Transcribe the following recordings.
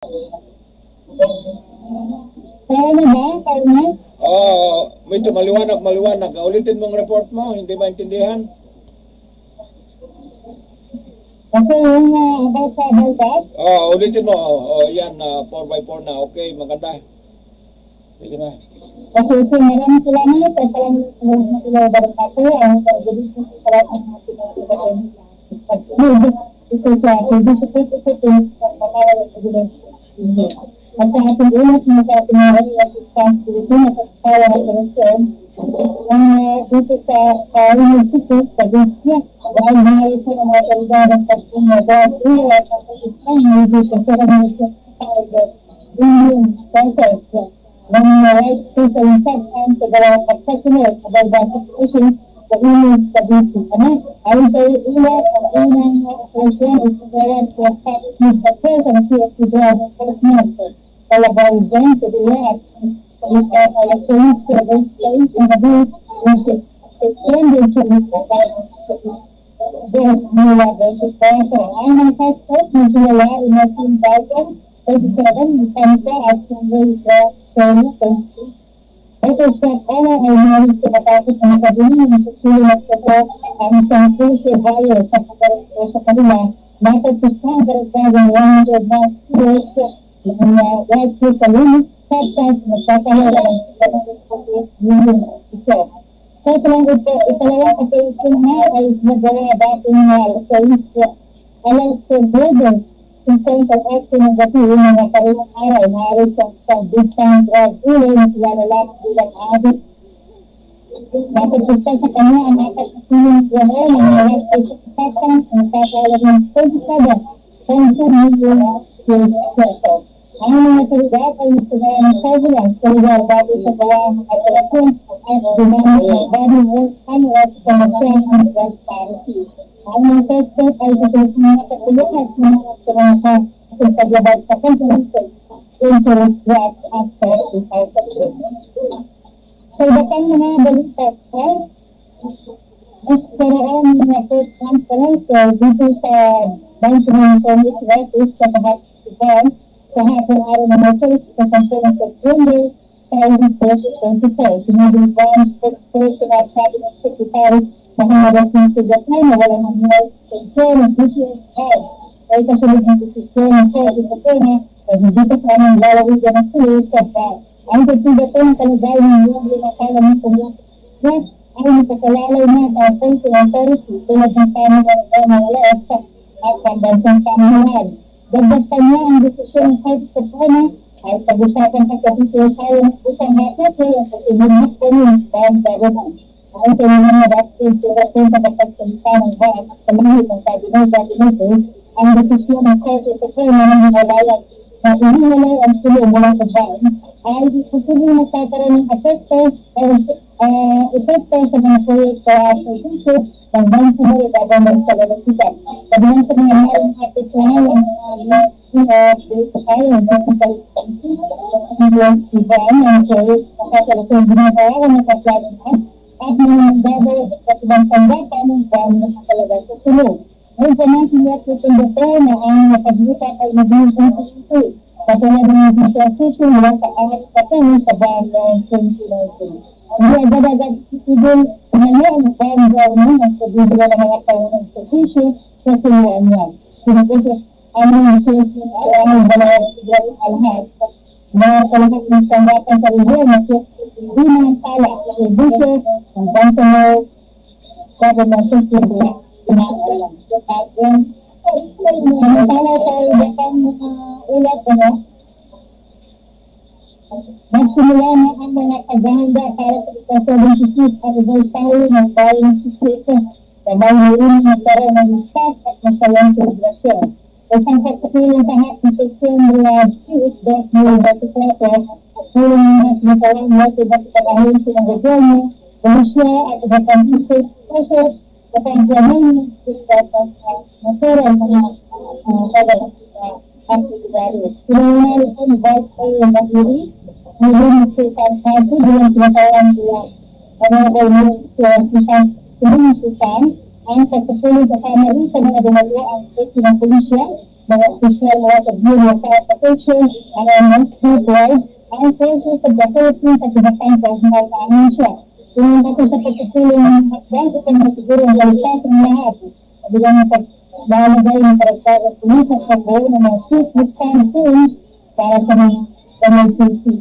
Kaya na ba, Carmen? Medyo maliwanag. Ulitin mong report mo, hindi maintindihan. Kasi yung about sa that? Ulitin mo. Yan, 4x4 na. Okay, maganda. Sige na. Okay, so maraming salamat. At salamat na sila barang ako. Ang pag-ibig ko sa lahat ng mga pinag-ibig. Ito siya. Pwede sa ito sa pagkakawal at pag-ibig. At sa ating ulat na sa ating mga responsibility na pagkakawal at pag-ibig. Ang dito sa university, sa Bisya, dahil mahal sa mga kalidad ng pag-ibig at pag-ibig, hindi sa sarang sa Indian process ng right to sa instruction sa dalawang professional about the situation sa Indian stability. Ayon sa ulat, ang unang operasyon ay sagaran sa pag-ibig sa presa ng CFC Driving Enforcement Kalabaw dyan sa Dila at electronic service place in the booth which is extended to the Mula versus Paso. Ang mga passport na sinala in 19,037 Kanka at Sunday sa Solo. Ito sa pala ay narin sa katapos ng kabinin ng susulat sa po ang isang social hire sa pagkaroon sa kanila napagpustang karagdagang 100 na years ng white place sa limit substance na tatahara ng million ito. Sa ikalawang kapalitun na ay nagawa dating sa list alam sa border kung sa action ng gabi yung mga karilang araw maaari sa big time drug dealer na sila lalapit bilang adik. Napagpustang sa kanya ang apat na silang gano'n ng mga white place sa substance na tatahara ng 27.2 million pesos. Ang mga talaga ay sinayan ng surveillance sa lugar bago sa gawa ng operasyon at dinamit ng body work unless sa magkang ng transparency. Ang mga suspect ay susunod na katulungan sa mga sarangka sa paglabag sa comprehensive insurance draft after 2008. Sa iba pang mga balita nagkaroon ng mga first conference dito sa Benjamin Cornish West sa Kahapon sa hapong araw na Martes sa Santolan September 2024. Sinabing Bond Spokesperson at Cabinet Secretary Muhammad Rasim Sugatay na walang nangyay pensyon ng Business Health ay kasunod ng desisyon ng Saudi Suprema na hindi ka sa aming lalawigan ng sulit sa ang pagsigatay ng kalagayan ng mga nakala ng pumiyat ay nakasalalay na sa appointing authority tulad ng panulang ng lahat at pambansang pamahalaan. Dagdag pa niya ang desisyon ng Saudi Suprema ay pag-usapan sa kapitulo tayo ng usang natin ang pag-imunat ko ng government. Ang kailangan na dapat sa kapagsalita ng bahan at kalimit ng kabinet ang desisyon ng Saudi Suprema ng hinalayat na hinihalay ang sulo mula sa bahan ay susunod na kakaroon ng epekto sa mga proyekto at services ng bansa na government sa lalasitan. Kabilang sa mga maring apeksyonan ang mga tayo ng ibang ang proyekto na kasalatong ginagawa ng kaplanan at mga nagbabaw at ibang tanggapan ng buwan na kakalagay sa sunod. Ngayon pa natin niya tutundoko na ang nakabita ay naging konstitusi. Katulad ng disposition na kaawat patuloy sa buwan ng 2019. Hindi agad-agad itigil ngayon ang buwan government ang pagbibilang ng mga taon ng servicio sa sinuan niya. Sinubusos ang mga disposition ay aming balawang sigari alahas na kalahat ng sanggatan sa rehiyon na hindi naman tala sa servicio ng bansa mo government system na pinakalang. Samantala tayo bakang mga ulat magsimula na ang mga paghahanda para sa ikasalang sisis at ibasauli ng bayan sistema na may hirin ng karoon ng staff at masalang celebration. Isang pagkakilong kahap ng September 6-2024 at huling ng masalang natin at ipagahin silang gobyerno, Russia at ibang state process sa pagkaman ng natural mga activities. Pinangyari po ni Vice President Magiri, Magiri Sultan Sati, bilang tinatawag nila Honorable Sultan, ang pagkasulong sa kamari sa mga dumalo ang safety ng polisya mga opisyal mga pag-view sa application, most worldwide, ang Forces of the Philippines at the Times of Malta siya. Kung ako sa pagkasuling ng hakbang, ito na siguro ang balita sa lahat. Bilang paglalagay ng karagdagang pulis at pagbuo ng mga chief Wisconsin para sa mga emergency.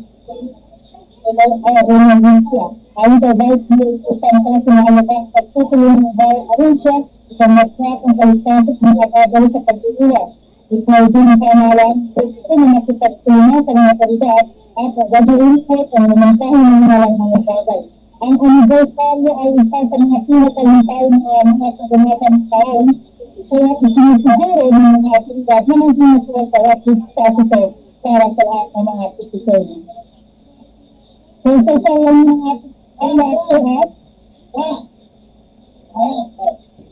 Unang siya. Ayon sa Vice Mayor Santa sa mga alabas at tutuloy ng bayan Arunsya, isang matyak ang kalistantos ng agabal sa pag-iwas. Ikaw din ang pamahalaan ito na nakipagtuna sa mga karidad at gagawin po ang lumantahin ng mga bagay. Ang anibersaryo ay isa sa mga pinakalimtahin ng mga kagamitan ng taon, kaya isinusiguro ng mga atinidad na mga sinusuwa sa rapid status para sa lahat ng mga citizen. So, sa lang ng ating lahat,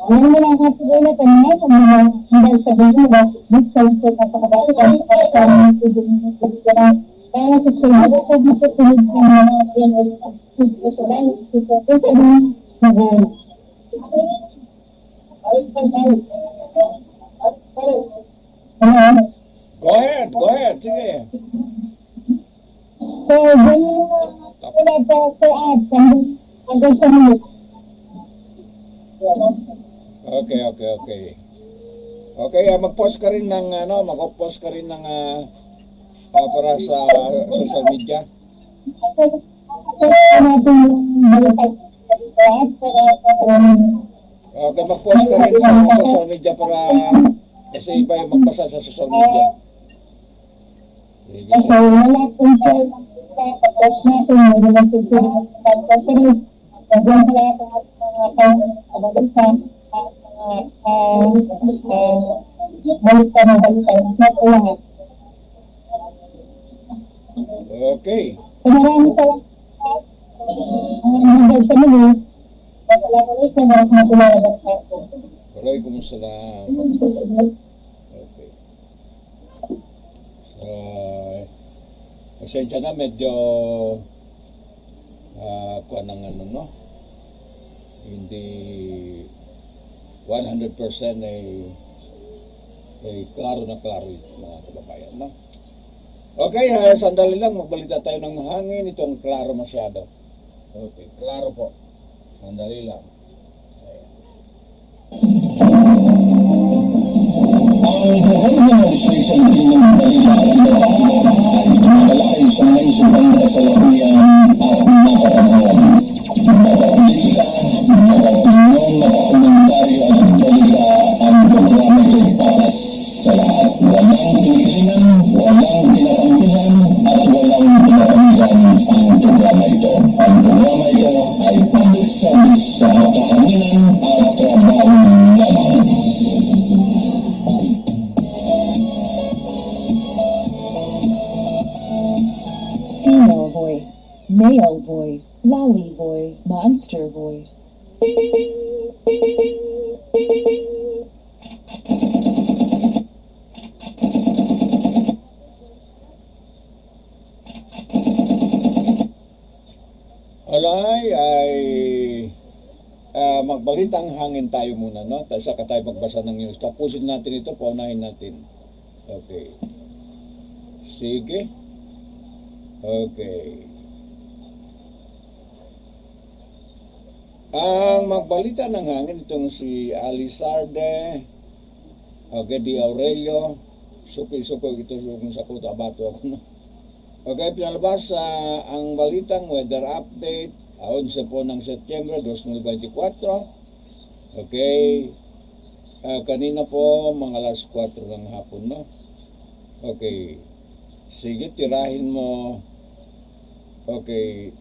alam mo lang ang siguro sa mga hindi sabihin na dito sa ito at sa kabalikan at sa mga siguro para sa siguro sa dito tulad sa mga siguro sa lang ito sa mga Go ahead, sige. So, wala pa sa ads hanggang sa mga Okay, mag-post ka rin ng mag-post ka rin ng para sa social media. Okay, mag-post ka rin sa social media para kasi iba yung magbasa sa social media. Sige, so, wala kong tapos natin yung mga siguro Pagyan sa lahat ng mga kabalitan at mga balita na balita. Ito lahat. Okay. So maraming salamat sa mga salamat sa mga matulungan sa ako. Waalaikumsalam. Okay. Pasensya na medyo kuha ng hindi 100% ay klaro na klaro ito mga kababayan, no? Okay, sandali lang, magbalita tayo ng hangin. Itong klaro masyado. Okay, klaro po. Sandali lang. Ang buhay na legislation din ng balita at malaki sa may subanda sa lakuyan at napapangalan. Makapolitika, makatingin, makakomentaryo at balita ang programa ito'y patas sa lahat. Walang tumikilingan, walang pinakampihan at walang pinapanigan ang programa ito. Ang programa ito ay public service sa kahanginan at trabaho lamang. Female voice, male voice, lolly voice, monster voice. Alay ay magbalitang hangin tayo muna, no? Saka tayo magbasa ng news. Tapusin natin ito, paunahin natin. Okay. Sige. Okay. Ang magbalita ng hangin itong si Alizarde, okay, Di Aurelio, suki-suki ito kung sa kuta abato ako, no? Okay, pinalabas ang balitang weather update 11 po ng Setyembre 2024. Okay, kanina po mga alas 4 ng hapon, no? Okay, sige, tirahin mo. Okay,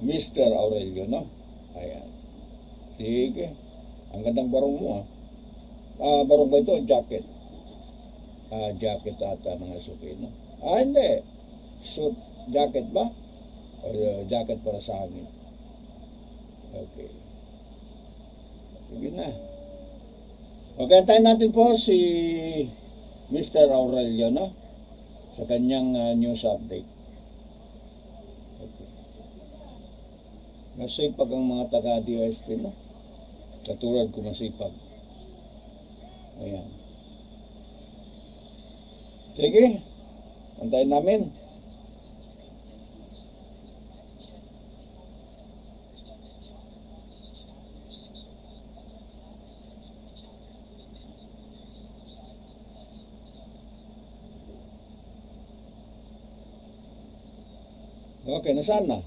Mr. Aurelio, no? Ayan. Sige. Ang gandang barong mo, barong ba ito? Jacket. Jacket ata mga suki, no? Hindi. Suit, jacket ba? O jacket para sa hangin? Okay. Sige na. Okay, antayin natin po si Mr. Aurelio, no? Sa kanyang news update. Okay. Masipag ang mga taga-DOST, no? Katulad ko masipag. Ayan. Sige, antayin namin. Okay, nasaan na?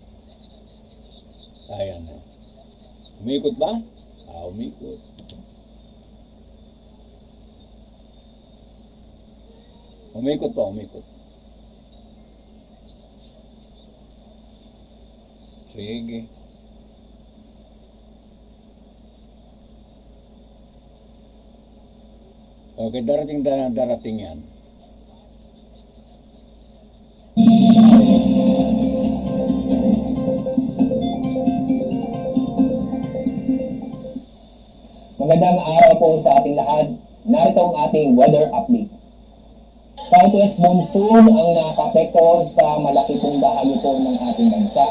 Ayan na. Umikot ba? Umikot. Umikot pa, umikot. Sige. Okay, darating yan. Magandang araw po sa ating lahat. Narito ang ating weather update. Southwest monsoon ang nakapekto sa malaki pong bahagi po ng ating bansa.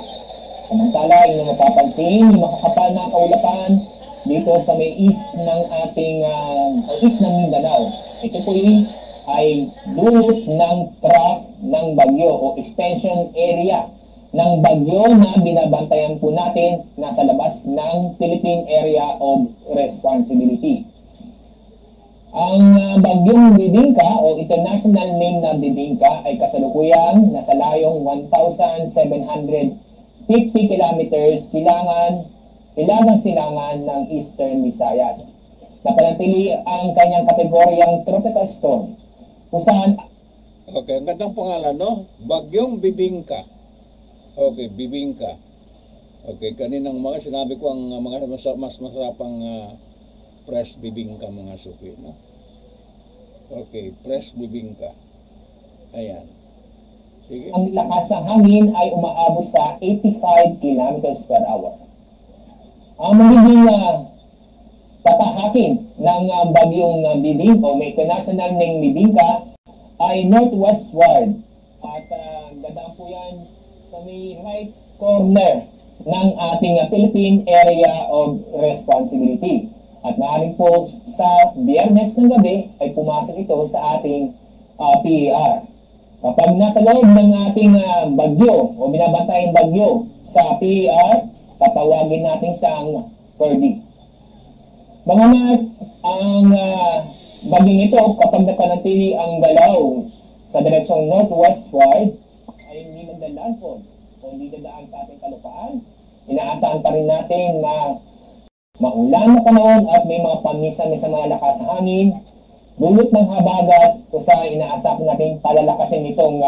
Samantala, inyong mapapansin, yung makakapal na kaulapan dito sa may east ng ating east ng Mindanao. Ito po ay dulot ng trough ng bagyo o extension area ng bagyo na binabantayan po natin nasa labas ng Philippine Area of Responsibility. Ang bagyong Bibingka o international name na Bibingka ay kasalukuyang nasa layong 1,750 kilometers hilagang silangan ng Eastern Visayas. Napanatili ang kanyang kategoryang tropical storm kung saan... Okay, ang gandang pangalan, no? Bagyong Bibingka. Okay, Bibingka. Okay, kaninang mga sinabi ko ang mga mas masarapang fresh bibingka mga suki, no? Okay, fresh bibingka. Ayan. Sige. Ang lakas ng hangin ay umaabot sa 85 kilometers per hour. Ang magiging tatahakin ng bagyong Bibingka o may international name Bibingka ay northwestward at dadaan po yan sa may right corner ng ating Philippine Area of Responsibility. At maaaring po sa Biyernes ng gabi ay pumasok ito sa ating PER. Kapag nasa loob ng ating bagyo o binabantayang bagyo sa PER, tatawagin natin siyang Ferdy. Bagamat ang bagyong ito, kapag napanatili ang galaw sa direksyong northwestward, ay hindi magdalandfall o hindi dadaan sa ating kalupaan, inaasahan pa rin natin na maulan na panahon at may mga pamisa-misa mga lakas ng hangin, dulot ng habagat kung saan inaasahan natin palalakasin itong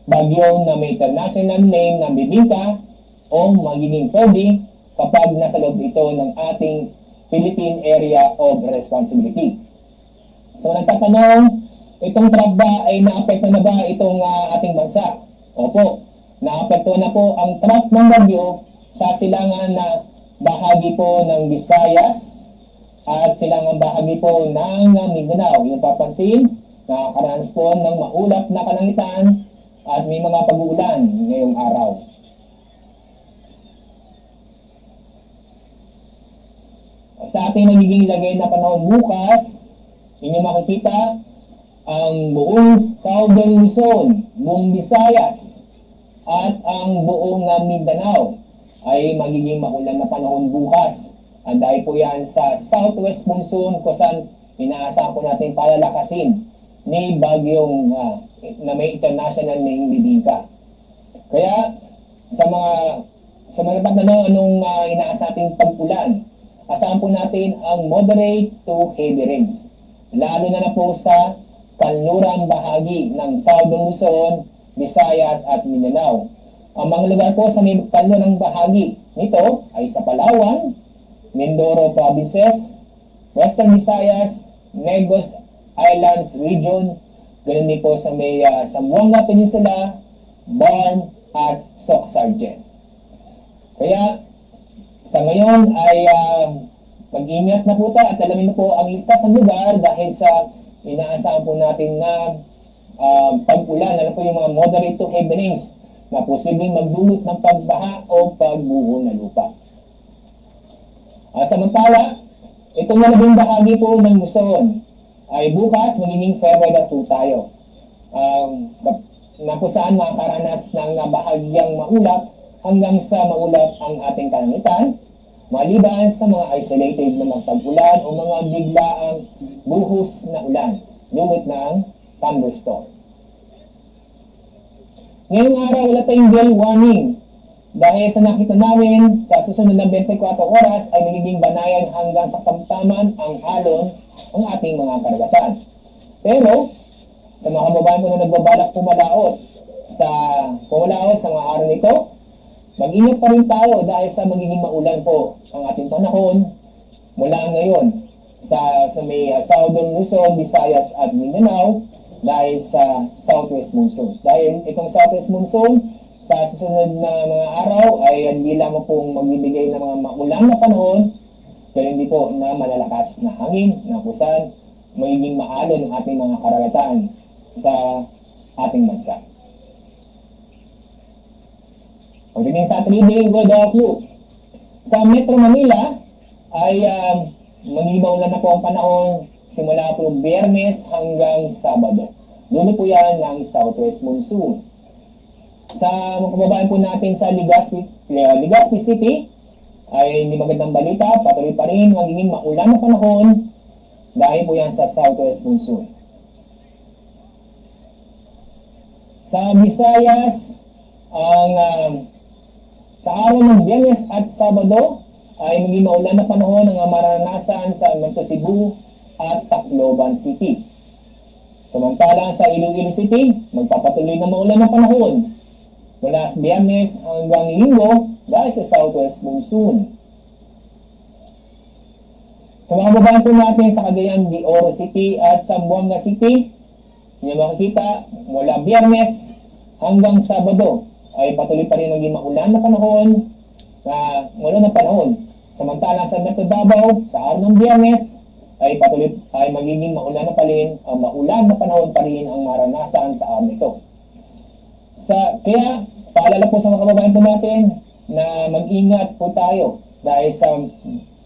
bagyo na may international name na Bibingka o magiging Ferdy kapag nasa loob ito ng ating Philippine Area of Responsibility. So nagtatanong, itong trough ba ay naapekto na ba itong ating bansa? Opo, naapekto na po ang trough ng bagyo sa silangan na bahagi po ng Visayas at silangang bahagi po ng Mindanao. Yung papansin, nakakaranas po ng maulap na kalangitan at may mga pag-uulan ngayong araw. Sa ating nagiging lagay na panahon bukas, inyo makikita ang buong Southern Luzon, buong Visayas at ang buong Mindanao ay magiging maulan na panahon bukas. At dahil po yan sa southwest monsoon kung saan inaasahan po natin palalakasin ni bagyong na may international name Bibingka. Kaya sa mga nagtatanong anong inaasahan nating pag-ulan, asahan po natin ang moderate to heavy rains. Lalo na po sa kanlurang bahagi ng Southern Luzon, Visayas at Mindanao. Ang mga lugar po sa may kanlurang bahagi nito ay sa Palawan, Mindoro Provinces, Western Visayas, Negros Islands Region, ganoon din po sa may Zamboanga Peninsula, Barm at Soc Sargent. Kaya sa ngayon ay mag-ingat na po tayo at alamin na po ang ligtas ng lugar dahil sa inaasahan po natin na pag-ulan, ano po yung mga moderate to heavy rains na posibleng magdulot ng pagbaha o pagbuho ng lupa. Samantala, itong nalabing bahagi po ng Luzon ay bukas magiging fair weather po tayo. Na kung saan makakaranas ng bahagyang maulap hanggang sa maulap ang ating kalangitan, maliban sa mga isolated na magpag-ulan o mga biglaang buhos na ulan, dulot ng thunderstorm. Ngayong araw, wala tayong gale warning. Dahil sa nakita namin, sa susunod na 24 oras ay magiging banayan hanggang sa tamtaman ang alon ang ating mga karagatan. Pero, sa mga kababayan ko na nagbabalak pumalaot sa mga araw nito, mag-ingat pa rin tayo dahil sa magiging maulan po ang ating panahon mula ngayon sa may Southern Luzon, Visayas at Mindanao dahil sa Southwest Monsoon. Dahil itong Southwest Monsoon sa susunod na mga araw ay hindi lamang pong magbibigay ng mga maulan na panahon pero hindi po na malalakas na hangin na kusan magiging maalon ang ating mga karagatan sa ating bansa. Pagdating sa 3-day weather outlook, sa Metro Manila ay magiging maulan na po ang panahon simula po Biyernes hanggang Sabado. Dulo po yan ng Southwest Monsoon. Sa mga kababayan po natin sa Legazpi City ay hindi magandang balita, patuloy pa rin magiging maulan na panahon dahil po yan sa Southwest Monsoon. Sa Visayas, sa araw ng Biyernes at Sabado ay magiging maulan na panahon ang maranasan sa Metro Cebu at Tacloban City. Samantala sa Iloilo City, magpapatuloy na maulan na panahon mula sa Biyernes hanggang Linggo dahil sa Southwest Monsoon. Sa mga babahan po natin sa Cagayan de Oro City at Zamboanga City, niyo makikita mula Biyernes hanggang Sabado ay patuloy pa rin maging maulan na panahon. Samantala sa Metro Davao, sa araw ng Biyernes ay patuloy ay magiging maulan na panahon pa rin ang maranasan sa araw nito. Kaya paalala po sa mga kababayan po natin na mag-ingat po tayo dahil sa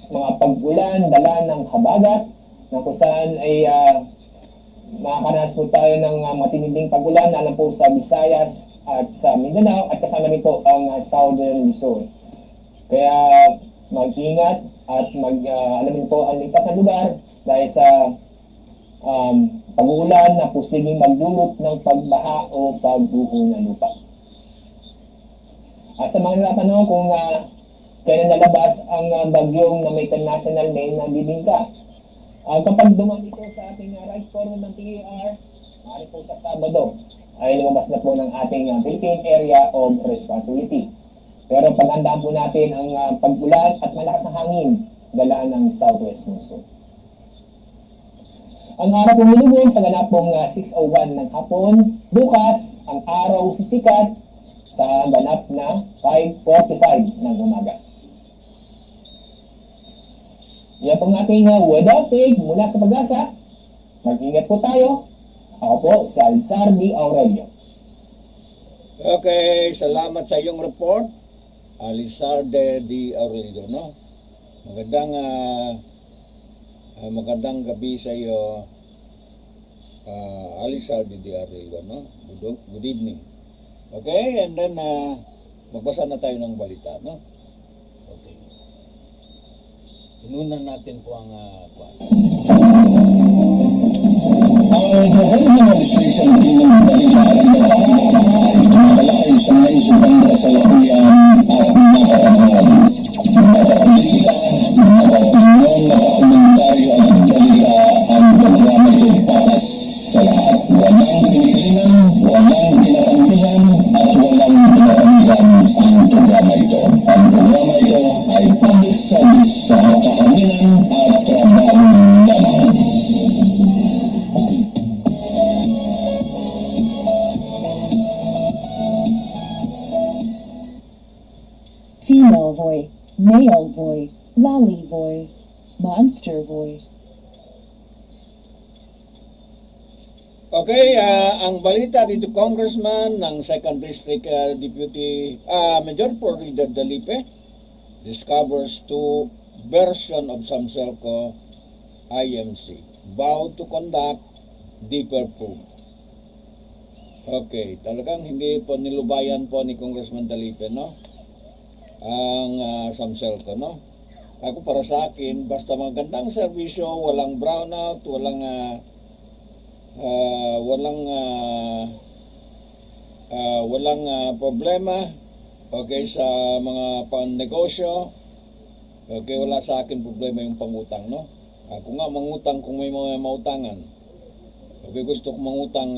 mga pag-ulan, dala ng habagat na kung saan ay makakaranas po tayo ng matinding pag-ulan alam po sa Visayas at sa Mindanao at kasama rin po ang Southern Luzon. Kaya mag-ingat at alamin po ang ligtas na lugar dahil sa pag-uulan na posibleng magdulot ng pagbaha o pagbuho ng lupa. Sa mga natatanong kung kailan lalabas ang bagyong na may international name na bibingka. Kapag dumaan ito sa ating right corner ng TAR, maaari po sa Sabado ay lumabas na po ng ating Philippine Area of Responsibility. Pero paghandaan po natin ang pag-ulan at malakas na hangin dala ng Southwest Monsoon. Ang araw pong nilubog sa ganap pong 6:01 ng hapon. Bukas, ang araw sisikat sa ganap na 5:45 ng umaga. Yan pong ating weather update mula sa Pag-asa. Mag-ingat po tayo. Ako po, si Alisar D. Aurelio. Okay, salamat sa iyong report. Alisar D. Aurelio, no? Magandang gabi sa iyo, Alisar D. Aurelio, no? Good evening. Okay, and then magbasa na tayo ng balita, no? Okay. Inunan natin po ang Ang Government Administration ng balita at tumatalakay sa may subanda sa lakuyan at napakarangal. Napakapolitika, napakapinyon, napakakomentaryo at balita ang programa ito'y patas sa lahat. Walang kinikilingan, walang kinatanggihan at walang kinatanggihan ang programa ito. Ang programa ito ay public service sa kahanginan at trabaho lamang. Female voice, male voice, lolly voice, monster voice. Okay, ang balita dito, Congressman ng 2nd District Deputy Major Florida Dalipe discovers 2 version of Samselco IMC. vow to conduct deeper probe. Okay, talagang hindi po nilubayan po ni Congressman Dalipe, no? Ang Samselco, no? Ako para sa akin, basta magandang serbisyo, walang brownout, walang problema, okay, sa mga pang-negosyo, okay, wala sa akin problema yung pangutang, no? Ako nga mangutang kung may mga mautangan. Okay, gusto ko mangutang,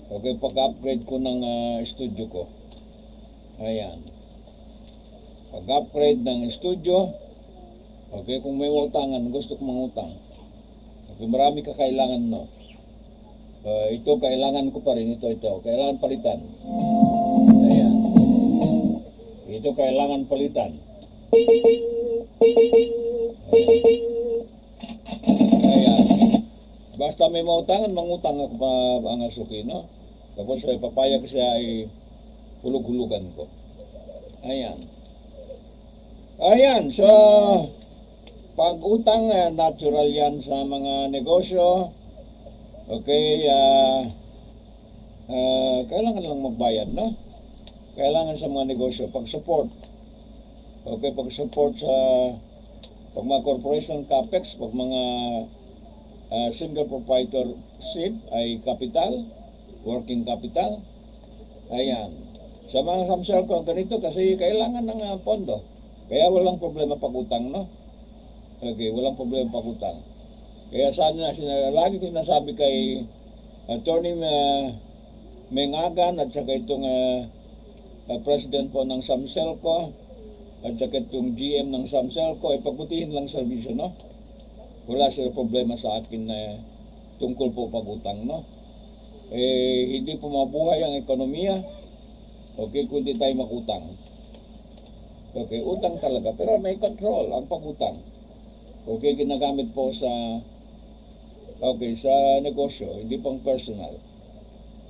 okay, pag-upgrade ko ng studio ko. Ayan. Pag-upgrade ng studio, okay, kung may utangan, gusto ko mangutang. Okay, marami ka kailangan, no? Ito, kailangan ko pa rin. Ito. Kailangan palitan. Ayan. Ito, kailangan palitan. Ayan. Basta may mautangan, mangutang ako pa ang asuki, no? Tapos papayag siya ay hulug-hulugan ko. Ayan. Ayan, so pag-utang, natural yan sa mga negosyo. Okay, kailangan lang magbayad, no? Kailangan sa mga negosyo, pag-support. Okay, pag-support sa pag mga corporation capex, pag mga single proprietorship ay capital, working capital. Ayan. Sa mga Samselco, ganito kasi kailangan ng pondo. Kaya walang problema pag-utang, no? Okay, walang problema pag-utang. Kaya sana lagi ko sinasabi kay Attorney Mengagan at saka itong President po ng Samselco at saka itong GM ng Samselco ay pagbutihin lang servisyo, no? Wala sila problema sa akin na tungkol po pag-utang, no? Hindi po mabuhay ang ekonomiya, okay, kundi tayo mag-utang. Okay, utang talaga, pero may control ang pag-utang. Okay, ginagamit po sa sa negosyo, hindi pang personal.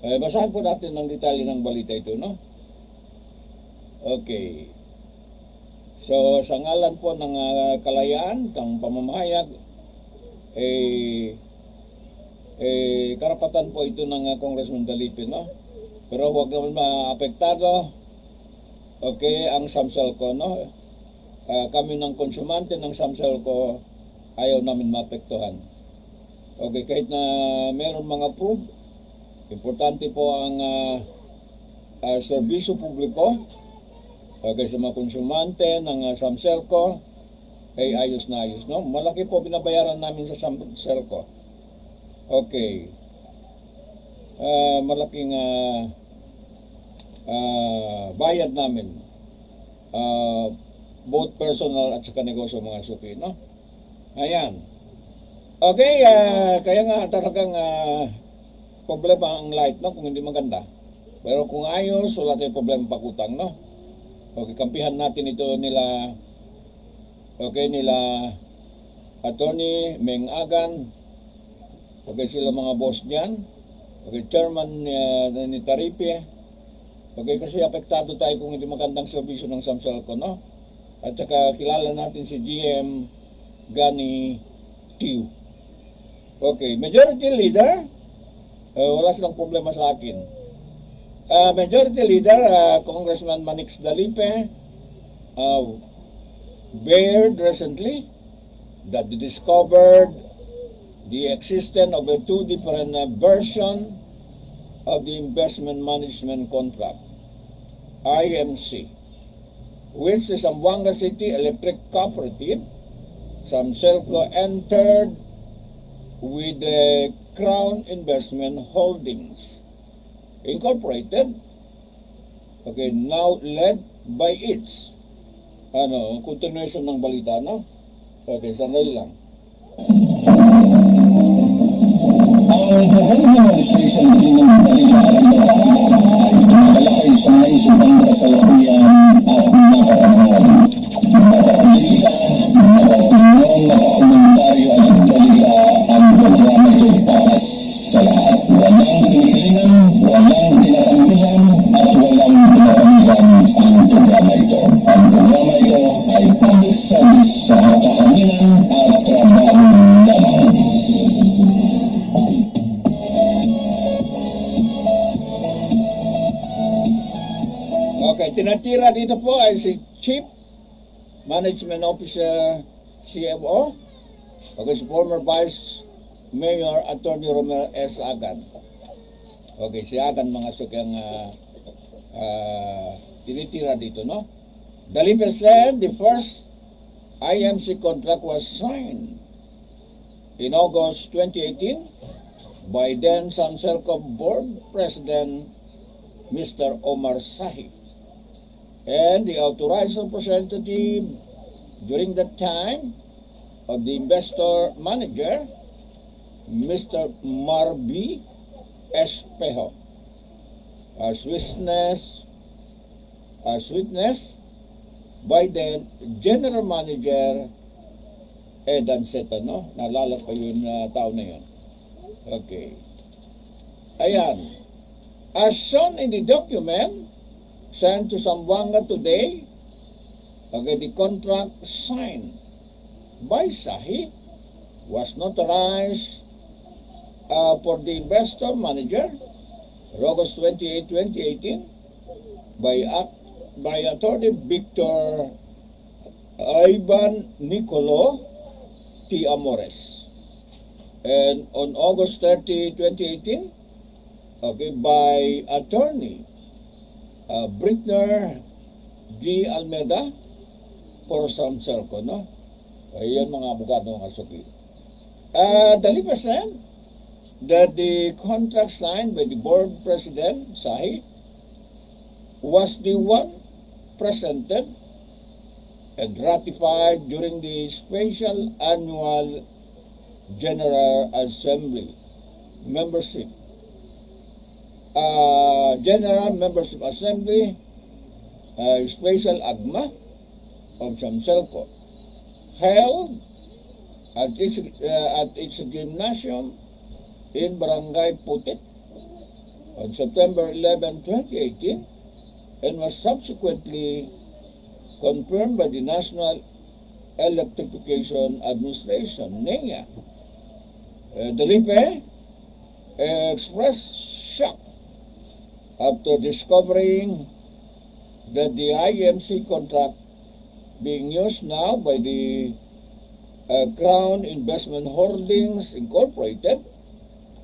Basahin po natin ng detalye ng balita ito, no? Okay. So, sa ngalan po ng kalayaan, ng pamamahayag, karapatan po ito ng Congressman Dalipe, no? Pero huwag naman maapektado, okay, ang Samselco, no? Kami ng konsumante ng Samselco, ayaw namin maapektuhan. Okay, kahit na meron mga proof, importante po ang serbisyo publiko, okay, sa mga konsumante ng Samselco, ay ayos na ayos, no? Malaki po binabayaran namin sa Samselco. Okay. Malaking bayad namin. Both personal at saka negosyo, mga suki, no? Ayan. Okay, kaya nga talagang problema ang light, no? Kung hindi maganda. Pero kung ayos, wala tayong problema pag-utang, no? Okay, kampihan natin ito nila, okay, nila Attorney Mengagan. Okay, sila mga boss niyan. Okay, chairman ni Taripe. Okay, kasi apektado tayo kung hindi magandang servisyo ng Samselco, no? At saka kilala natin si GM Gani Tiu. Okay, Majority Leader, wala silang problema sa akin. Majority Leader, Congressman Manix Dalipe, bared recently that they discovered the existence of a two different version of the investment management contract, IMC, which the Zamboanga City Electric Cooperative, Samselco, entered with the Crown Investment Holdings Incorporated, okay, now led by its continuation ng balita, no? Okay, sandali lang. Ang Gobyerno Administration din ng balita ay tumatalakay sa naisipang kasalukuyan at napapanahon. Napapolitika, napatunong, napakomentaryo at balita ang programa ito patas sa lahat. Walang kinikilingan, walang tinatampihan at walang tinatamihan ang programa ito. Ang programa ito ay public service sa kahanginan at trabaho lamang. tinatira dito po ay si Chief Management Officer CMO, okay, si former Vice Mayor Attorney Romero S. Agan. Okay, si Agan mga sukyang tinitira dito, no? Dalipe said the first IMC contract was signed in August 2018 by then Samselco Board President Mr. Omar Sahi and the authorized representative during that time of the investor manager Mr. Marby Espejo as witness by then General Manager Ed Anceta, no? Naalala ko yung tao na yun. Okay. Ayan. As shown in the document sent to Zamboanga today, okay, the contract signed by Sahi was notarized for the investor manager August 28, 2018 by Attorney Victor Ivan Nicolo T. Amores, and on August 30, 2018, okay, by Attorney Britner G. Almeida for Samselco, no? Ayan mga abogado ng Kasuki. Dalipe said that the contract signed by the board president, Sahi, was the one presented and ratified during the special annual General Assembly membership. General Membership Assembly, Special AGMA of Samselco, held at its gymnasium in Barangay Putit on September 11, 2018, and was subsequently confirmed by the National Electrification Administration, NEA. Dalipe expressed shock after discovering that the IMC contract being used now by the Crown Investment Holdings Incorporated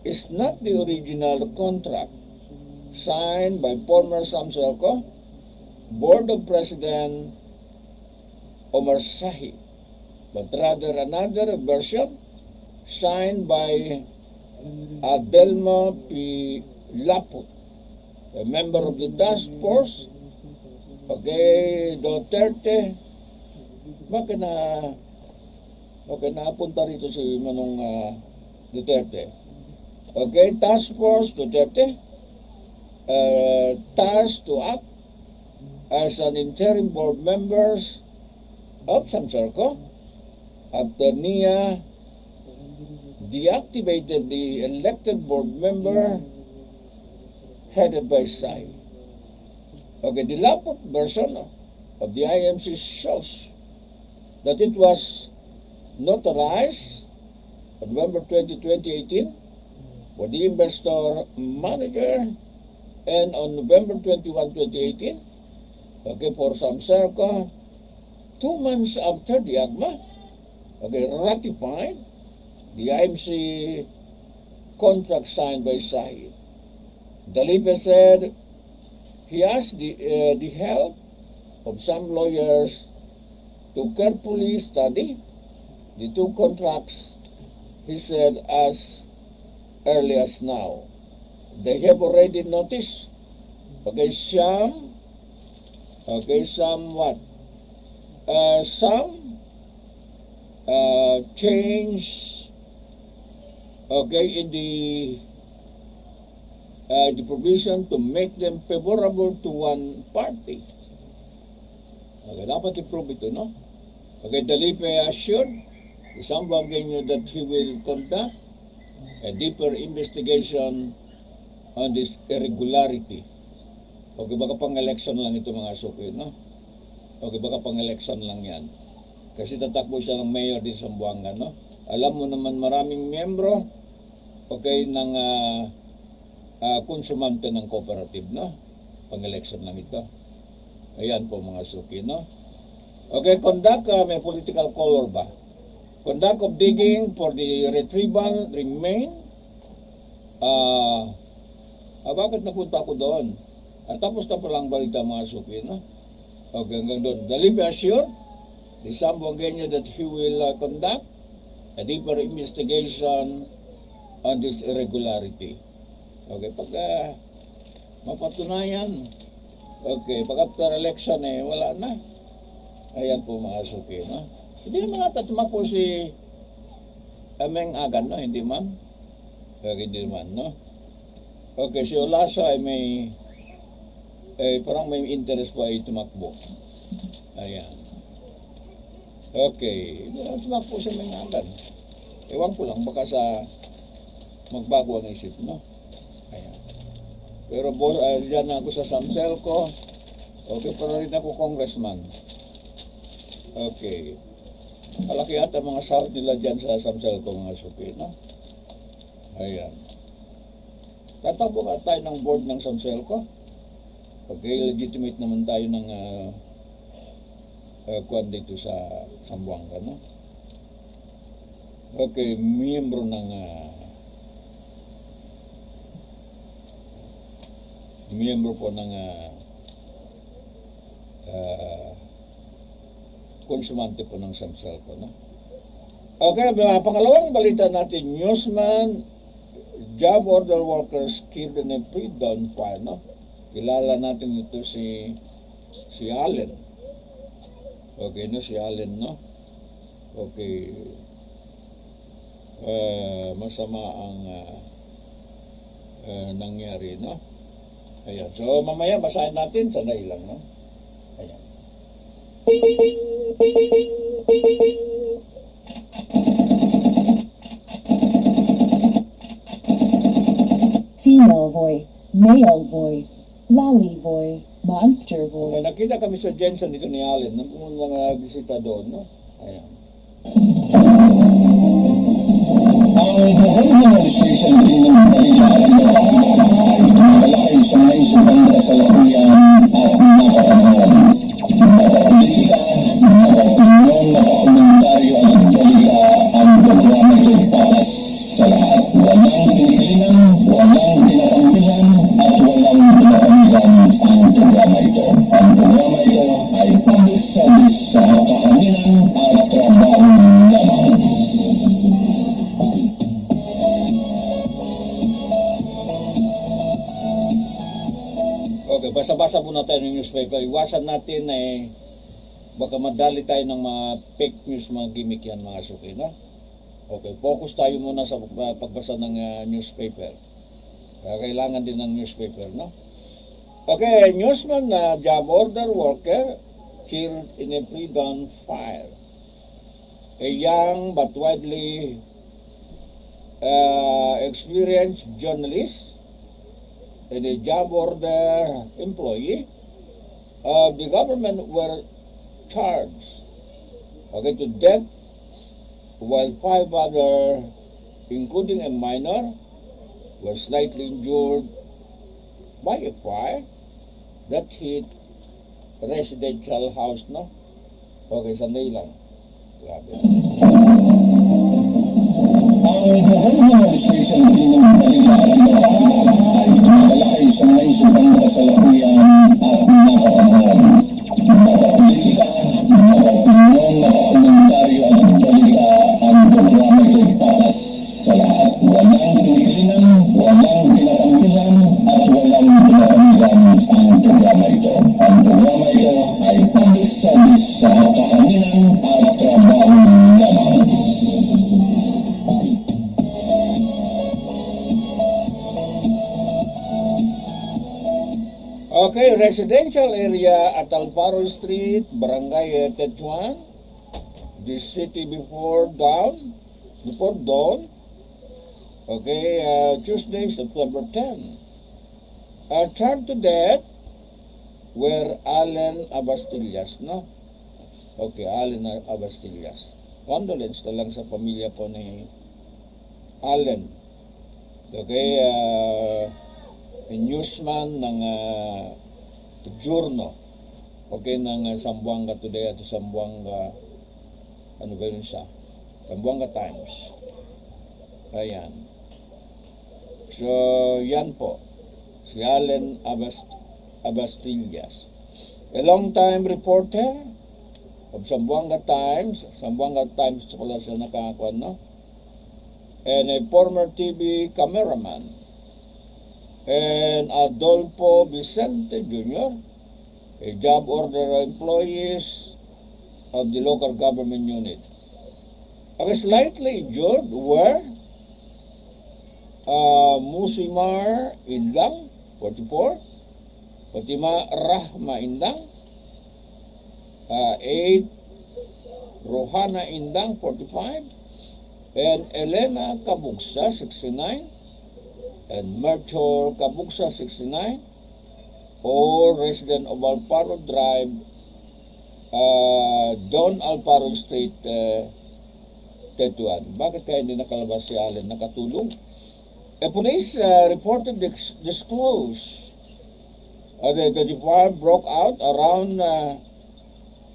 is not the original contract signed by former Samselco Board of President Omar Sahi, but rather another version signed by Adelmo P. Laput, a member of the task force. Okay, Duterte. Bakit napunta rito si Manong Duterte? Okay, task force Duterte, tasked to act as an interim board members of Samselco after NEA deactivated the elected board member headed by Sahi. Okay, the Laput version of the IMC shows that it was notarized on November 20, 2018 for the investor manager, and on November 21, 2018, okay, for Samselco, 2 months after the AGMA, okay, ratified the IMC contract signed by Sahi. Dalipe said he asked the help of some lawyers to carefully study the 2 contracts, he said, as early as now. They have already noticed, okay, some change, okay, in the provision to make them favorable to one party. Okay, dapat i-prove ito, no? Okay, Dalipe assured Zamboangueño that he will conduct a deeper investigation on this irregularity. Okay, baka pang-election lang ito mga suki, no? Okay, baka pang-election lang yan. Kasi tatakbo siya ng mayor din sa Zamboanga, no? Alam mo naman maraming miyembro, okay, ng konsumante ng cooperative, no? Pang-election lang ito. Ayan po mga suki, no? Okay, conduct, may political color ba? Conduct of digging for the retrieval remain. Bakit napunta ako doon? Tapos na palang balita mga suki, no? Okay, hanggang doon. The Libya assured the Sambuangueño that he will conduct a deeper investigation on this irregularity. Okay, pag mapatunayan, okay, pag after election wala na. Ayan po mga suki, no? Hindi naman natatama po si Ameng Agan, no? Hindi man. Okay, hindi man, no? Okay, si Olasa ay may parang may interest pa ay tumakbo. Ayan. Okay, hindi naman tumakbo si Ameng Agan. Ewan ko lang, baka sa magbago ang isip, no? Ayan. Pero dyan ako sa Samselco. Okay, pero rin ako congressman. Okay. Kalaki ata mga south nila dyan sa Samselco mga suki, no? Ayan. Tatakbo ka tayo ng board ng Samselco. Okay, legitimate naman tayo ng kwan dito sa Zamboanga, no? Okay, miyembro ng po ng konsumante po ng Samselco, no? Okay, pangalawang balita natin, newsman, job order workers killed in a pre-dawn fire, no? Kilala natin ito si Allen. Okay, no? Si Allen, no? Okay. Masama ang nangyari, no? Ayan. So, mamaya basahin natin. Sanay lang, no? Ayan. Female voice, male voice, lolly voice, monster Okay, voice. nakita kami sa Jensen dito ni Allen. Nang pumunta na bisita doon, no? Ayan. Ang buhay ng station din ng balitaan malaki sa may subanda sa lakuyan at napakamahan. Makapolitika, makapinyon, makakomentaryo at balita ang programa ito'y patas sa lahat. Walang tinikilingan, walang tinatampihan at walang tinatanggihan ang programa ito. Ang programa ito ay public service sa kahanginan at trabaho lamang. Okay, basa-basa muna tayo ng newspaper. Iwasan natin baka madali tayo ng mga fake news, mga gimmick yan mga suki, no? Okay, focus tayo muna sa pagbasa ng newspaper. Kailangan din ng newspaper, no? Okay, newsman na job order worker killed in a pre-dawn fire. A young but widely experienced journalist and a job order employee of the government were charged to death, while 5 others, including a minor, were slightly injured by a fire that hit residential house, no? Okay, sandali lang. Grabe. Ang buhay ng station din ng balitaan ay malaki sa may subanda sa lakuyan at napakamahan. Makapolitika, makapinyon, makakomentaryo at balita ang programa ito'y patas sa lahat. Walang tinikilingan, walang tinatampihan at walang tinatanggihan ang programa ito. Ang programa ito ay public service sa kahanginan at trabaho lamang. Okay, residential area at Alfaro Street, Barangay Tetuan, the city before dawn. Okay, Tuesday, September 10. Charged to death were Allen Abastillas, no? Okay, Allen Abastillas. Condolence na lang sa pamilya po ni Allen. Okay, newsman ng Journal. Okay, ng Zamboanga Today at Zamboanga, ano ba yun siya? Zamboanga Times. Ayan. So, yan po. Si Allen Abastillas. A long-time reporter of Zamboanga Times. Zamboanga Times pala siya nakakuan, no? And a former TV cameraman. And Adolfo Vicente Jr., a job order employees of the local government unit. Okay, slightly injured were Musimar Indang, 44, Fatima Rahma Indang, 8, Rohana Indang, 45, and Elena Kabuksa, 69, and Merchor Kabuksa, 69, all resident of Alparo Drive, Don Alparo State, Tetuan. Bakit kaya hindi nakalabas si Allen? Nakatulong. A police reported disclosed the fire broke out around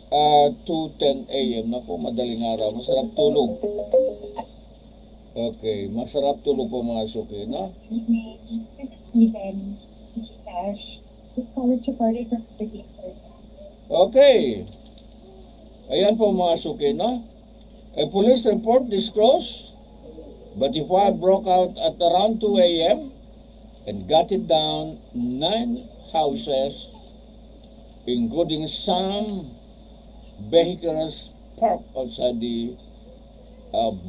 2:10 a.m. Naku, madaling araw. Masarap tulog. Okay, masarap tulog po mga suki, no? Okay. Ayan po mga suki, no? A police report disclosed, but the fire broke out at around 2 a.m. and gutted down 9 houses, including some vehicles parked outside the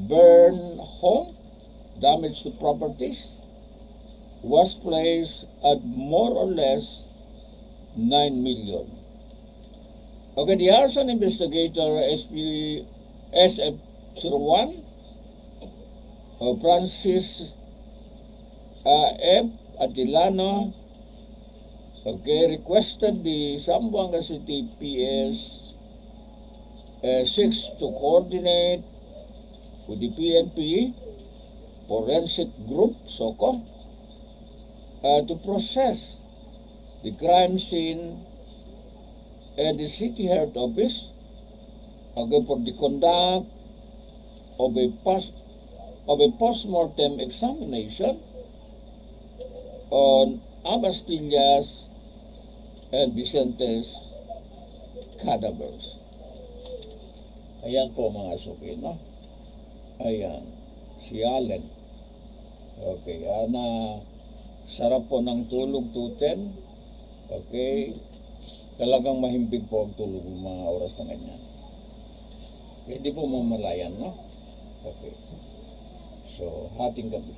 burned home. Damage to properties was placed at more or less 9 million. Okay, the arson investigator SF01 Francis F. Atilano, okay, requested the Zamboanga City PS 6 to coordinate with the PNP Forensic Group, SOCO, to process the crime scene at the City Health Office, okay, for the conduct of a post-mortem examination on Abastillas and Vicente's cadavers. Ayan po mga suki, no? Ayan, si Allen. Okay, sarap po ng tulog, 2:10. Okay, talagang mahimbing po ang tulog ng mga oras na ganyan. Okay, hindi po mamalayan, no? Okay. So, hating gabi.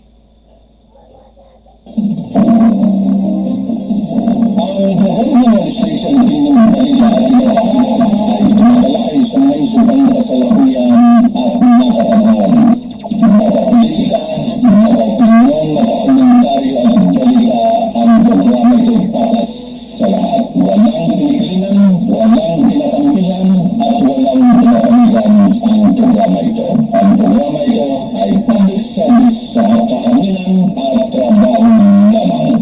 Ang buhay station din ng balita at ay tumatalakay sa may subang kasalukuyan at napakamahan. Makapolitika, makaopinyon, makakomentaryo at balita ang programa ito'y patas sa lahat. Walang tinikilingan, walang tinatanggihan at walang tinatanggihan ang programa ito. Ang programa ito ay public service sa kahanginan at trabaho lamang.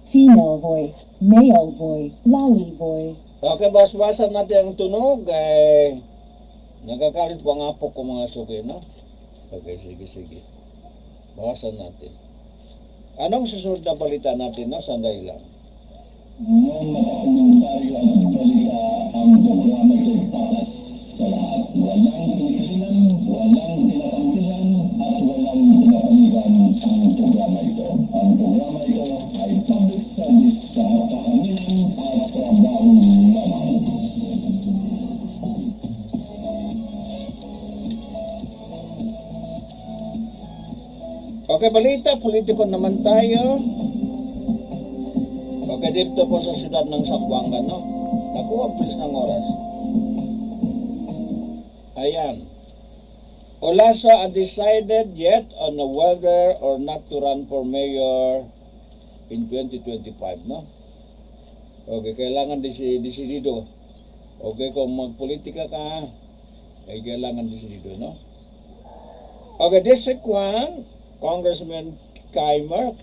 Female voice, male voice, lolly voice. Okay, basbasan natin ang tunog. Nagkakalit po ang apo ko mga suki, no? Okay, sige. Bawasan natin. Anong susunod na balita natin, no? Sandali lang. Ang makakomentaryo at balita ang programa ito'y patas sa lahat. Walang tinikilingan, walang tinatanggihan at walang tinatanggihan ang programa ito. Ang programa ito ay public service sa kahanginan at trabaho lamang. Okay, balita, politiko naman tayo. Okay, dito po sa siyudad ng Zamboanga, no? Naku, ang bilis ng oras. Ayan. Olasa undecided yet on whether or not to run for mayor in 2025, no? Okay, kailangan desidido Okay, kung magpolitika ka, ay kailangan dito, no? Okay, District 1, Congressman Kimer,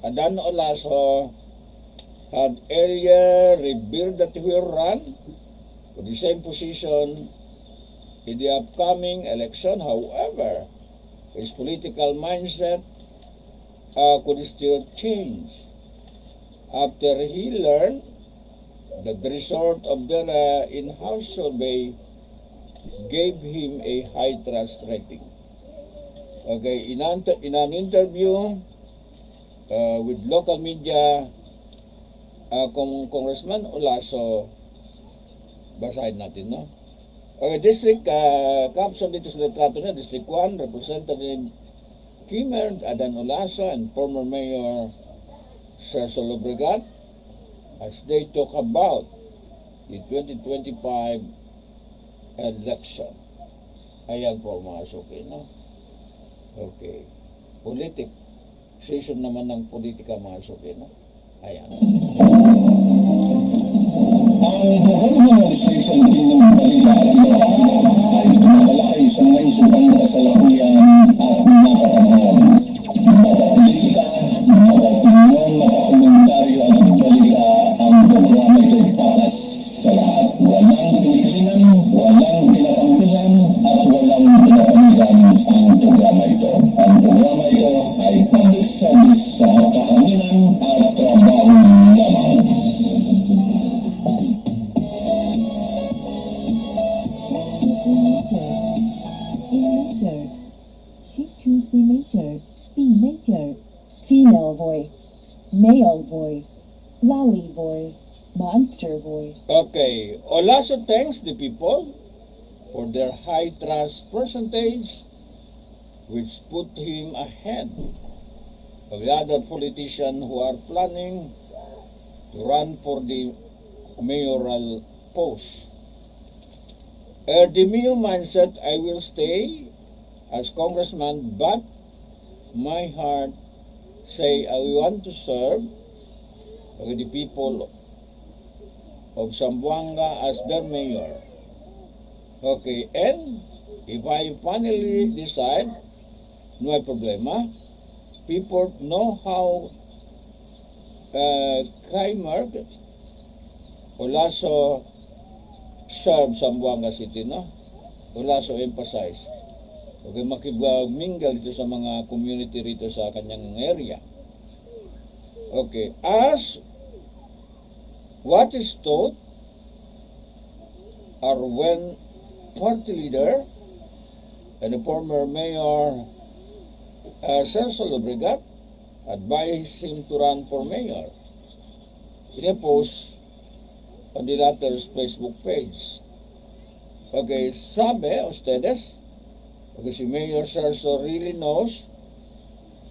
Adan Olaso had earlier revealed that he will run for the same position in the upcoming election. However, his political mindset could still change after he learned that the result of the in-house survey gave him a high trust rating. Okay, in an interview with local media, Congressman Olaso, basahin natin, no? Okay, District, caption dito sa litrato niya, District 1, Representative Kimer, Adan Olaso, and former Mayor Sergio Lobregat, as they talk about the 2025 election. Ayan po mga suki, no? Okay. Season naman ng politika mga suki, no? Ayan. Ang buhay station din ng balita at ay tumatalakay sa may subang kasalukuyan at napakahal. Makapolitika, makapinyon, makakomentaryo at balita ang programa ito'y patas sa lahat. Walang tulikilingan, walang pinapangkuhan at walang pinapanigan ang programa ito. Ang programa ito ay public service sa kahanginan at trabaho lamang. C major, B major, female voice, male voice, lolly voice, monster voice. Okay, Olaso thanks the people for their high trust percentage, which put him ahead of the other politicians who are planning to run for the mayoral post. The Mio mindset, I will stay as congressman, but my heart say I want to serve the people of Zamboanga as their mayor. Okay, and if I finally decide, no problema. People know how Kimer Olaso serve Zamboanga City, no? Olaso emphasize. Okay, makipag-mingle dito sa mga community rito sa kanyang area. Okay, as what is taught are when party leader and the former mayor Sergio Lobregat advised him to run for mayor. In a post on the latter's Facebook page. Okay, sabi ustedes, okay, si Mayor Sergio really knows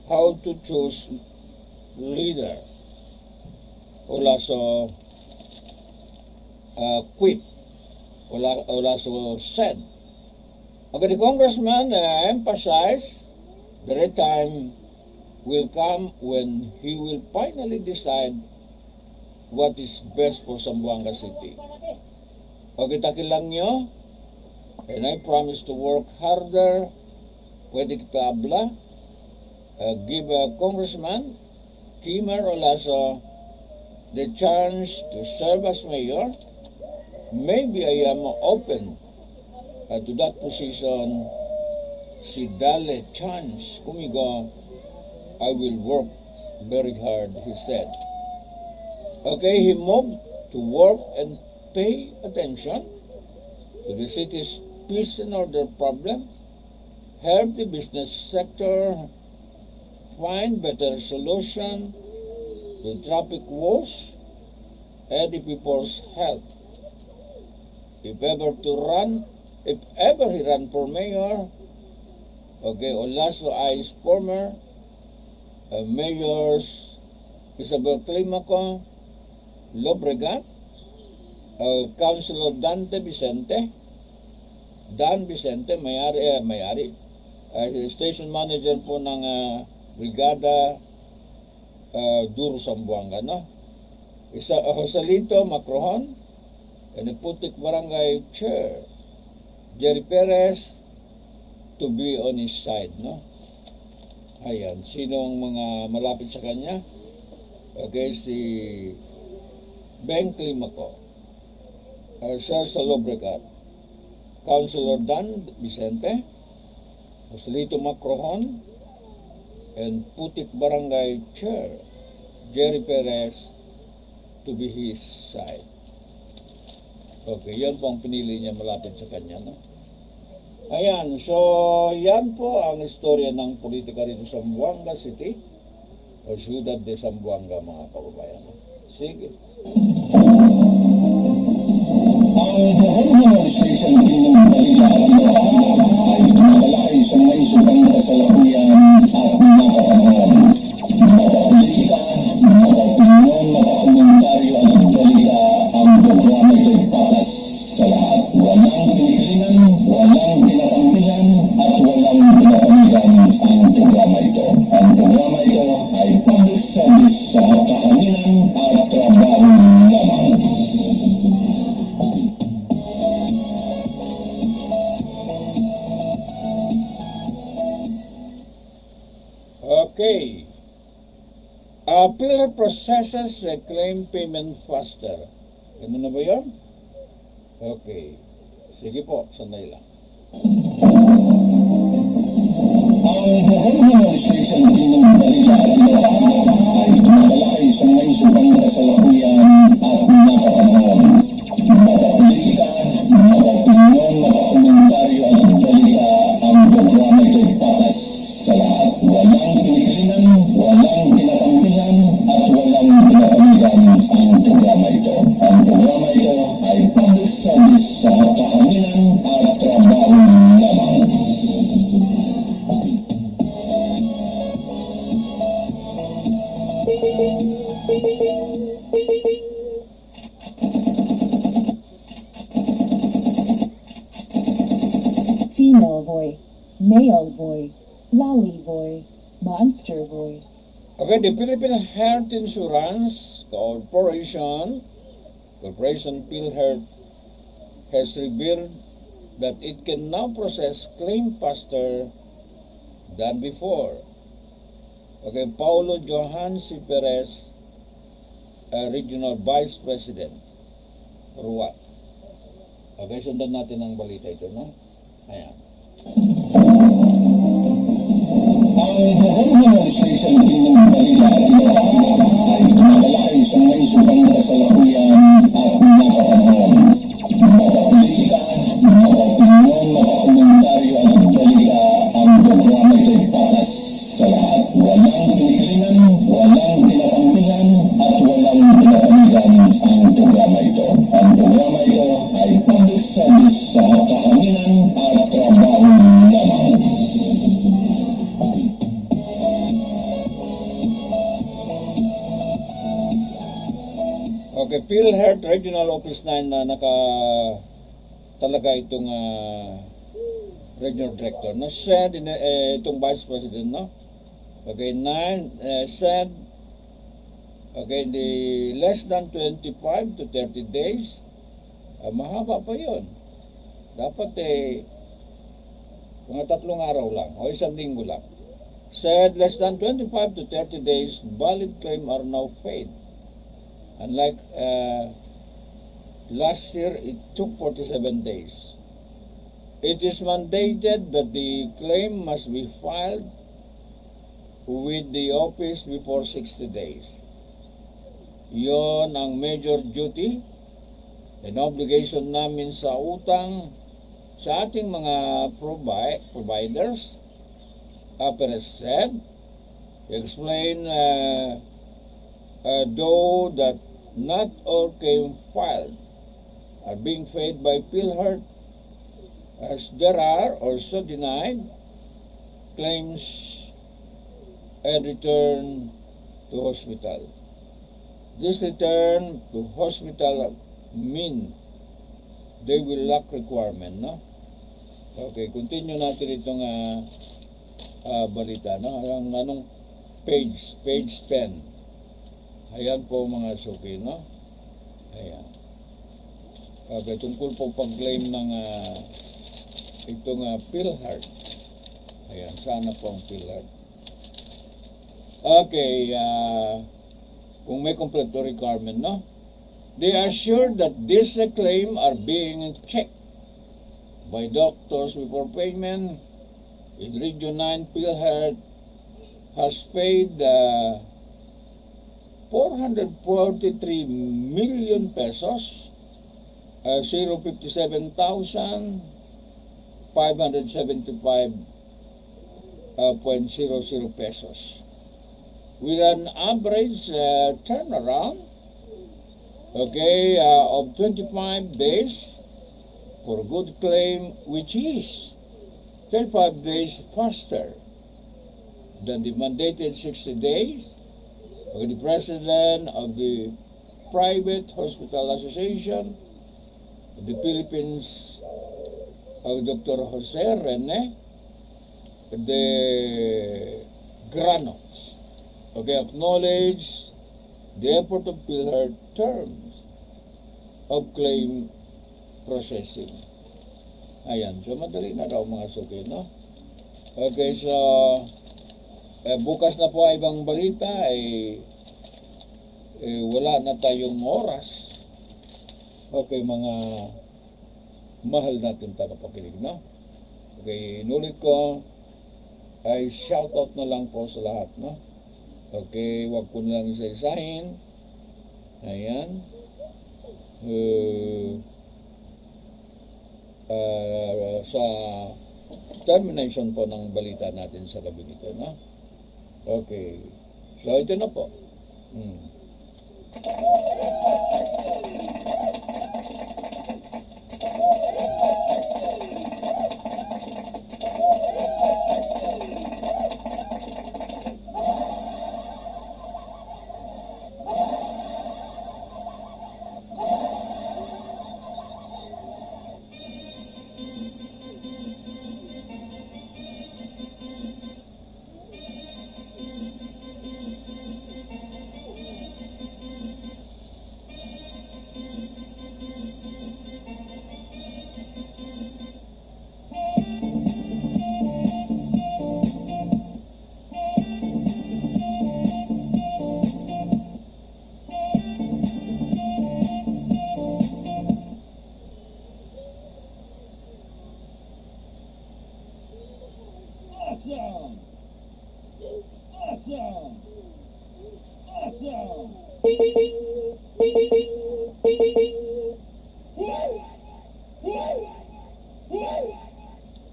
how to choose leader. Olaso quit. Olaso said. Okay, the congressman emphasized that the time will come when he will finally decide what is best for Zamboanga City. Okay, takilang nyo, and I promise to work harder. Pwede kita abla. Give Congressman Kimer Olaso the chance to serve as mayor. Maybe I am open to that position. Si dale chance kumigo, I will work very hard, he said. Okay, he moved to work and pay attention to the city's peace and order problem, help the business sector find better solution to traffic woes, and the people's health. If ever he ran for mayor, okay, Olaso I's former mayors Isabel Climaco, Lobregat, Councilor Dan Vicente, may-ari, station manager po ng Brigada Duro Zamboanga, no? Joselito Macrohon and the Putik Barangay Chair, Jerry Perez, to be on his side, no? Ayan, sinong mga malapit sa kanya? Okay, si Ben Climaco, Sir Salobregat, Councilor Dan Vicente, Joselito Macrohon, and Putik Barangay Chair, Jerry Perez, to be his side. Okay, yan po ang pinili niya malapit sa kanya, no? Ayan, so yan po ang istorya ng politika rito sa Zamboanga City o Ciudad de Zamboanga, mga kababayan. Sige. Ang Regional Station ng Manila ay tumatalakay sa may subang kasalukuyan at napakahal. Makapolitika, makaopinyon, makakomentaryo at balita, ang programa ito'y patas sa lahat. Walang kinikilingan, walang pinatangkilan, at walang pinapanigan ang programa ito. Ang programa ito ay public service sa kahanginan at trabaho lamang. Okay. Pillar processes claim payment faster. Ano na ba yun? Okay. Sige po, sandali lang. Ang Regional Station ng Manila ay tumatalakay sa may subang kasalukuyan at napakahal. Makapolitika, makaopinyon, makakomentaryo at balita, ang programa ito'y patas sa lahat. Walang kinikilingan, walang pinatangkilan, at walang pinapanigan ang programa ito. Ang programa ito ay public service sa kahanginan at trabaho lamang. Female voice, male voice, lolly voice, monster voice. Okay, the Philippine Health Insurance Corporation PhilHealth has revealed that it can now process claim faster than before. Okay, Paulo Johan C. Perez, Regional Vice President, or what? Okay, sundan natin ang balita ito, no? Ayan. Ang Regional Station ng Manila ay tumatalakay sa may subang kasalukuyan at napakahal. Makapolitika, makaopinyon, makakomentaryo at balita, ang programa ito'y patas sa lahat. Walang kinikilingan, walang pinatangkilan, at walang pinapanigan ang programa ito. Ang programa ito ay public service sa kahanginan at trabaho lamang. Okay, PhilHealth Regional Office 9 na talaga itong Regional Director. No, said itong Vice President, no? Okay, 9 said, okay, the less than 25 to 30 days, mahaba pa yun. Dapat mga 3 araw lang o 1 linggo lang. Said less than 25 to 30 days, valid claim are now paid. Unlike last year, it took 47 days. It is mandated that the claim must be filed with the office before 60 days. Yon ang major duty and obligation namin sa utang sa ating mga providers. Perez said, explain though that not all claims filed are being paid by PhilHealth, as there are also denied claims and return to hospital. This return to hospital mean they will lack requirement, no? Okay, continue natin itong balita, no? Anong page 10. Ayan po mga suki, no? Ayan. Okay, tungkol po pag-claim ng itong PhilHeart. Ayan, sana po ang PhilHeart. Okay, kung may complete requirement, no? They are sure that these claims are being checked by doctors before payment. In Region 9, PhilHeart has paid 443 million pesos, 057,575.00 pesos, with an average turnaround, okay, of 25 days for good claim, which is 25 days faster than the mandated 60 days of the President of the Private Hospital Association of the Philippines, of Dr. Jose Rene de Grano. Okay, acknowledge the effort of PhilHeart terms of claim processing. Ayan, so madali na raw mga suki, no? Okay, so bukas na po ay ibang balita, wala na tayong oras. Okay, mga mahal natin tagapakinig, no? Okay, inulit ko, ay shoutout na lang po sa lahat, no? Okay, wag ko na lang isa-isahin. Ayan. Sa termination po ng balita natin sa gabi nito, no? Okay. So, ito na po.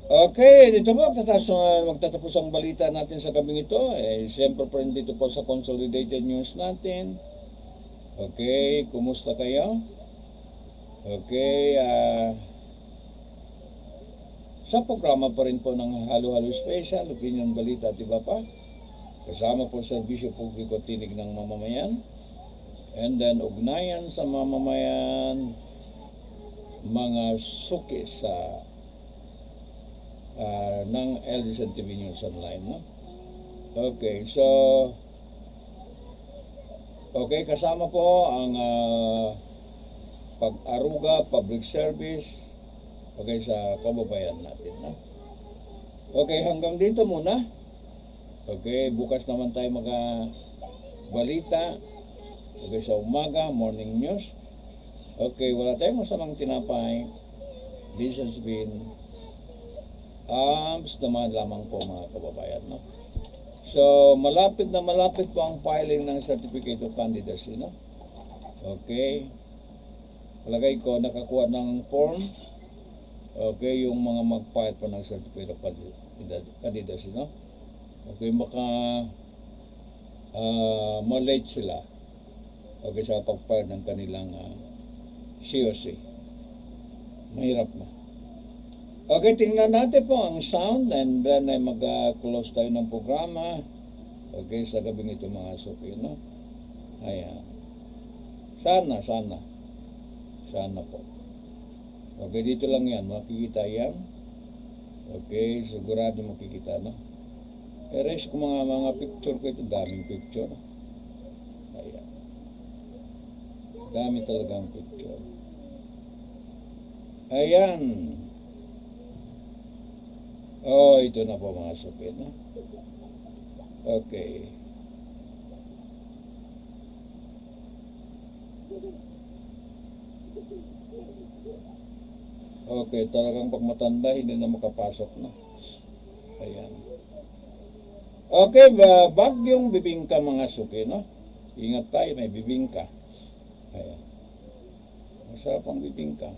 Okay, dito po magtatapos ang balita natin sa gabing ito. Siyempre po dito po sa Consolidated News natin. Okay, kumusta kayo? Okay, sa programa pa rin po ng Halo-Halo Special, Opinion Balita at iba pa. Kasama po serbisyo publiko tinig ng mamamayan. And then ugnayan sa mamamayan, mga suki sa ng LDSN TV News Online, no? Okay, so okay, kasama po ang pag-aruga, public service, okay, sa kababayan natin, no? Okay, hanggang dito muna. Okay, bukas naman tayo balita. Okay, sa umaga, morning news. Okay, wala tayong masamang tinapay. This has been naman lamang po mga kababayan, no? So, malapit po ang filing ng Certificate of Candidacy, no? Okay. Palagay ko, nakakuha ng form. Okay, yung mga mag-file po ng Certificate of Candidacy, no? Okay, baka malate sila. Okay, sa pag-file ng kanilang COC. Mahirap na. Okay, tingnan natin po ang sound and then ay mag-close tayo ng programa. Okay, sa gabing ito mga suki, no? Ayan. Sana po. Okay, dito lang yan. Makikita yan. Okay, sigurado makikita, no? Pero kung mga picture ko ito, daming picture. Ayan. Dami talagang picture. Ayan. Oh, ito na po mga suki, no? Okay. Okay, talagang pag matanda, hindi na makapasok, no? Ayan. Okay, bagyong bibingka mga suki, no? Ingat tayo, may bibingka. Ayan. Masarap ang bibingka.